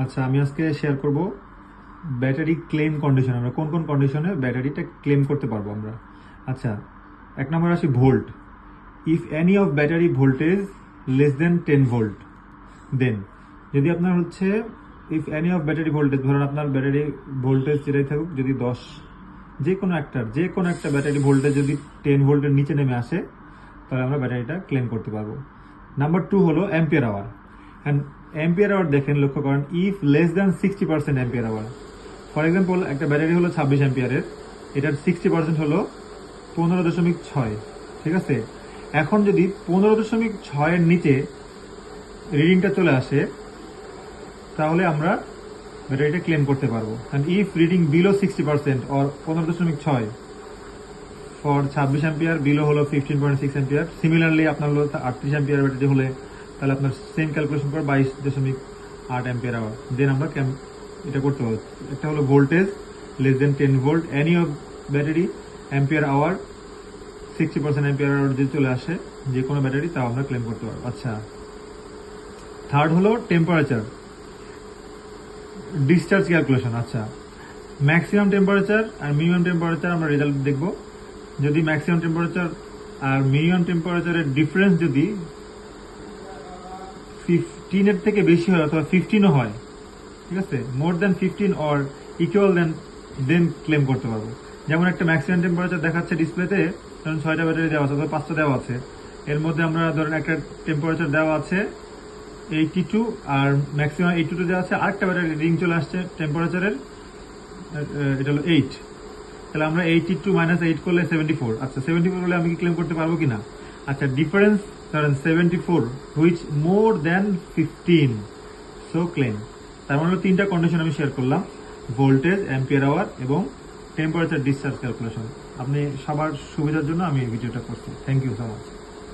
আচ্ছা, আমি আজকে শেয়ার করব ব্যাটারি ক্লেম কন্ডিশন। আমরা কোন কোন কন্ডিশনে ব্যাটারিটা ক্লেম করতে পারবো আমরা। আচ্ছা, এক নম্বর আসি volt. If any of battery voltage less than 10 volt, then যদি আপনার হচ্ছে if any of battery voltage, ধরুন আপনার ব্যাটারি ভোল্টেজ যেটাই থাকুক, যদি 10, যে কোনো একটা ব্যাটারি ভোল্টেজ যদি 10 ভোল্টের নিচে নেমে আসে, তাহলে আমরা ব্যাটারিটা ক্লেম করতে পারবো। নাম্বার 2 হলো ampere hour. And ampere hour দেখেন, লক্ষ্য করেন, if less than 60% ampere hour. For example, একটা ব্যাটারি হলো 26 অ্যাম্পিয়ারের, এটার 60% হলো 15.6, ঠিক আছে। এখন যদি 15.6 এর নিচে রিডিংটা চলে আসে, তাহলে আমরা ব্যাটারিটা ক্লেম করতে পারবো। And if reading below 60% or 15.6 for 26 ampere, below হলো 15.6 অ্যাম্পিয়ার। সিমিলারলি আপনার হলো 38 অ্যাম্পিয়ার ব্যাটারি হলে, তাহলে আপনার সেম ক্যালকুলেশন করে 22.8 অ্যাম্পিয়ার আওয়ার, দেন আমরা এটা করতে পারবো। একটা হলো voltage less than 10 volt, any of battery, ampere hour 60% ampere hour যদি চলে আসে যে কোনো ব্যাটারি, তাও আমরা ক্লেম করতে পারবো। আচ্ছা, থার্ড হলো টেম্পারেচার ডিসচার্জ ক্যালকুলেশন। আচ্ছা, ম্যাক্সিমাম টেম্পারেচার আর মিনিমাম টেম্পারেচার আমরা রেজাল্ট দেখব। যদি ম্যাক্সিমাম টেম্পারেচার আর মিনিমাম টেম্পারেচারের ডিফারেন্স যদি 15 এর থেকে বেশি হয় অথবা 15ও হয়, ঠিক আছে, মোর than 15 or equal then claim করতে পারবো। যেমন একটা ম্যাক্সিমাম টেম্পারেচার দেখাচ্ছে ডিসপ্লেতে, ধরুন 6টা ব্যাটারি দেওয়া আছে অথবা 5টা দেওয়া আছে, এর মধ্যে আমরা ধরেন একটা টেম্পারেচার দেওয়া আছে 82 আর ম্যাক্সিমাম 82 দেওয়া আছে, আরেকটা ব্যাটারি রিডিং চলে আসছে টেম্পারেচারের, এটা হলো 8, তাহলে আমরা 82 মাইনাস 8 করলে 74। আচ্ছা, 74 হলে আমি কি ক্লেম করতে পারবো কিনা? আচ্ছা, ডিফারেন্স ধরেন 74 which more than 15, so claim. তার মানে হলো 3টা কন্ডিশন আমি শেয়ার করলাম: ভোল্টেজ, অ্যাম্পিয়ার আওয়ার এবং টেম্পারেচার ডিসচার্জ ক্যালকুলেশন। আপনি সবার সুবিধার জন্য আমি এই ভিডিওটা করছি। Thank you so much.